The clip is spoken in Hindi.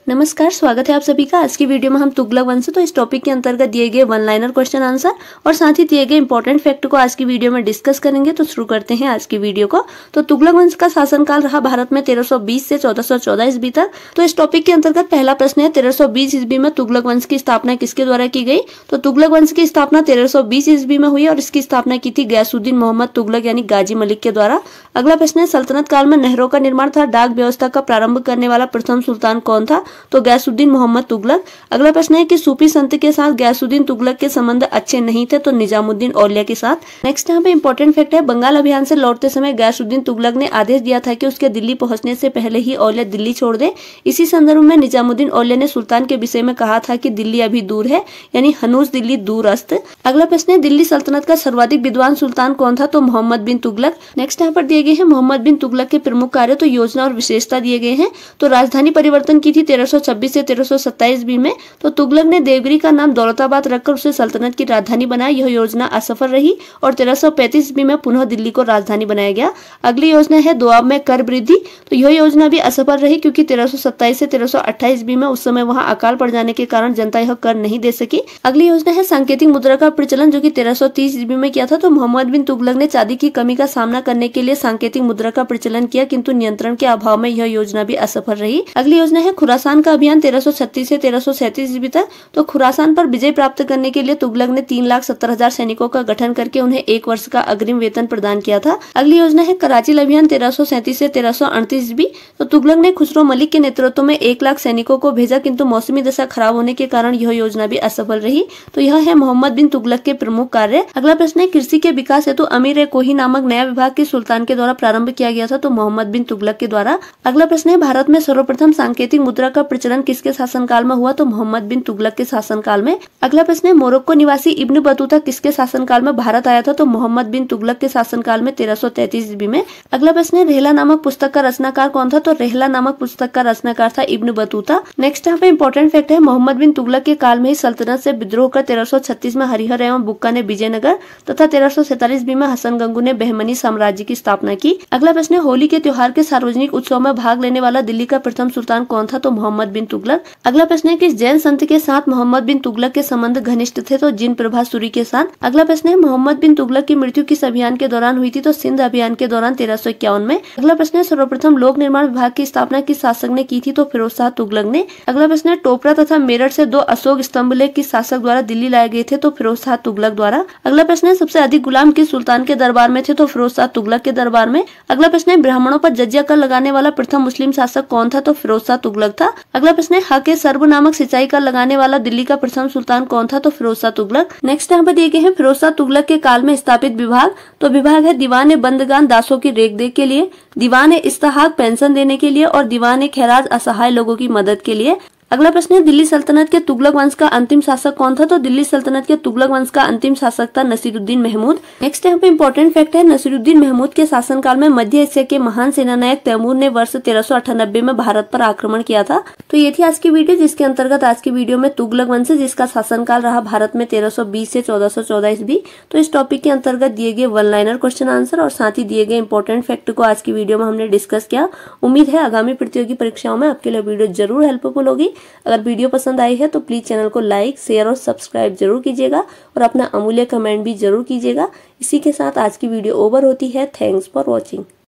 नमस्कार, स्वागत है आप सभी का। आज की वीडियो में हम तुगलक वंश तो इस टॉपिक के अंतर्गत दिए गए वन लाइनर क्वेश्चन आंसर और साथ ही दिए गए इंपॉर्टेंट फैक्ट को आज की वीडियो में डिस्कस करेंगे। तो शुरू करते हैं आज की वीडियो को। तो तुगलक वंश का शासनकाल रहा भारत में 1320 से 1414 ईस्वी तक। तो इस टॉपिक के अंतर्गत पहला प्रश्न है, 1320 ईस्वी में तुगलक वंश की स्थापना किसके द्वारा की गई? तो तुगलक वंश की स्थापना 1320 ईस्वी में हुई और इसकी स्थापना की थी गयासुद्दीन मोहम्मद तुगलक यानी गाजी मलिक के द्वारा। अगला प्रश्न है, सल्तनत काल में नहरों का निर्माण था डाक व्यवस्था का प्रारंभ करने वाला प्रथम सुल्तान कौन था? तो गयासुद्दीन मोहम्मद तुगलक। अगला प्रश्न है कि सूफी संत के साथ गयासुद्दीन तुगलक के संबंध अच्छे नहीं थे, तो निजामुद्दीन औलिया के साथ। नेक्स्ट यहाँ पे इंपॉर्टेंट फैक्ट है, बंगाल अभियान से लौटते समय गयासुद्दीन तुगलक ने आदेश दिया था कि उसके दिल्ली पहुंचने से पहले ही औलिया दिल्ली छोड़ दे। इसी संदर्भ में निजामुद्दीन औलिया ने सुल्तान के विषय में कहा था कि दिल्ली अभी दूर है, यानी हनूज दिल्ली दूर अस्त। अगला प्रश्न है, दिल्ली सल्तनत का सर्वाधिक विद्वान सुल्तान कौन था? तो मोहम्मद बिन तुगलक। नेक्स्ट यहाँ पर दिए गए हैं मोहम्मद बिन तुगलक के प्रमुख कार्य, तो योजना और विशेषता दिए गए हैं। तो राजधानी परिवर्तन की थी 1326 से 1327 ईस्वी में। तो तुगलक ने देवगिरी का नाम दौलताबाद रखकर उसे सल्तनत की राजधानी बनाया। यह योजना असफल रही और 1335 ईस्वी में पुनः दिल्ली को राजधानी बनाया गया। अगली योजना है दोआब में कर वृद्धि। तो यह योजना भी असफल रही क्योंकि 1327 से 1328 ईस्वी में उस समय वहां अकाल पड़ जाने के कारण जनता यह कर नहीं दे सकी। अगली योजना है सांकेतिक मुद्रा का प्रचलन, जो कि 1330 ईस्वी में किया था। तो मोहम्मद बिन तुगलक ने चांदी की कमी का सामना करने के लिए सांकेतिक मुद्रा का प्रचलन किया, किंतु नियंत्रण के अभाव में यह योजना भी असफल रही। अगली योजना है खुरासान का अभियान 1336 से 1337 ईस्वी तक। तो खुरासान पर विजय प्राप्त करने के लिए तुगलक ने 3,70,000 सैनिकों का गठन करके उन्हें 1 वर्ष का अग्रिम वेतन प्रदान किया था। अगली योजना है कराची अभियान 1337 से 1338 ईस्वी। तो तुगलक ने खुसरो मलिक के नेतृत्व में 1 लाख सैनिकों को भेजा, किंतु मौसमी दशा खराब होने के कारण यह योजना भी असफल रही। तो यह है मोहम्मद बिन तुगलक के प्रमुख कार्य। अगला प्रश्न है, कृषि के विकास हेतु अमीर ए कोही नामक नया विभाग किस सुल्तान के द्वारा प्रारंभ किया गया था? तो मोहम्मद बिन तुगलक के द्वारा। अगला प्रश्न है, भारत में सर्वप्रथम सांकेतिक मुद्रा का प्रचलन किसके शासनकाल में हुआ? तो मोहम्मद बिन तुगलक के शासनकाल में। अगला प्रश्न है, मोरक्को निवासी इब्न बतूता किसके शासनकाल में भारत आया था? तो मोहम्मद बिन तुगलक के शासनकाल में 1333 ईस्वी में। अगला प्रश्न है, रेहला नामक पुस्तक का रचनाकार कौन था? तो रेहला नामक पुस्तक का रचनाकार था इब्न बतूता। नेक्स्ट यहाँ पे इंपॉर्टेंट फैक्ट है, मोहम्मद बिन तुगलक के काल में ही सल्तनत से विद्रोह कर 1336 में हरिहर एवं बुक्का ने विजयनगर तथा 1347 ईस्वी में हसन गंगू ने बहमनी साम्राज्य की स्थापना की। अगला प्रश्न है, होली के त्योहार के सार्वजनिक उत्सव में भाग लेने वाला दिल्ली का प्रथम सुल्तान कौन था? तो मोहम्मद बिन तुगलक। अगला प्रश्न है, किस जैन संत के साथ मोहम्मद बिन तुगलक के संबंध घनिष्ठ थे? तो जिन प्रभा सूरी के साथ। अगला प्रश्न है, मोहम्मद बिन तुगलक की मृत्यु किस अभियान के दौरान हुई थी? तो सिंध अभियान के दौरान 1351 में। अगला प्रश्न है, सर्वप्रथम लोक निर्माण विभाग की स्थापना किस शासक ने की थी? तो फिरोज शाह तुगलक ने। अगला प्रश्न है, टोपरा तथा मेरठ से 2 अशोक स्तंभ लेख किस शासक द्वारा दिल्ली लाए गए थे? तो फिरोज शाह तुगलक द्वारा। अगला प्रश्न है, सबसे अधिक गुलाम किस सुल्तान के दरबार में थे? तो फिरोज शाह तुगलक के दरबार में। अगला प्रश्न है, ब्राह्मणों पर जजिया कर लगाने वाला प्रथम मुस्लिम शासक कौन था? तो फिरोज शाह तुगलक था। अगला प्रश्न है, हक सर्ब नामक सिंचाई कर लगाने वाला दिल्ली का प्रथम सुल्तान कौन था? तो फिरोज शाह तुगलक। नेक्स्ट यहाँ पर दिए गए हैं फिरोज शाह तुगलक के काल में स्थापित विभाग। तो विभाग है दीवान ए बंदगान दासों की रेख देख के लिए, दीवान ए इस्ताहाक पेंशन देने के लिए और दीवान ए खैराज असहाय लोगों की मदद के लिए। अगला प्रश्न है, दिल्ली सल्तनत के तुगलक वंश का अंतिम शासक कौन था? तो दिल्ली सल्तनत के तुगलक वंश का अंतिम शासक था नसीरुद्दीन महमूद। नेक्स्ट यहाँ पे इंपॉर्टेंट फैक्ट है, नसीरुद्दीन महमूद के शासनकाल में मध्य एशिया के महान सेनानायक तैमूर ने वर्ष 1398 में भारत पर आक्रमण किया था। तो ये थी आज की वीडियो, जिसके अंतर्गत आज की वीडियो में तुगलक वंश जिसका शासनकाल रहा भारत में 1320 से 1414 ईस्वी। तो इस टॉपिक के अंतर्गत दिए गए वन लाइनर क्वेश्चन आंसर और साथ ही दिए गए इंपॉर्टेंट फैक्ट को आज की वीडियो में हमने डिस्कस किया। उम्मीद है आगामी प्रतियोगी परीक्षाओं में आपके लिए वीडियो जरूर हेल्पफुल होगी। अगर वीडियो पसंद आई है तो प्लीज चैनल को लाइक, शेयर और सब्सक्राइब जरूर कीजिएगा और अपना अमूल्य कमेंट भी जरूर कीजिएगा। इसी के साथ आज की वीडियो ओवर होती है। Thanks for watching.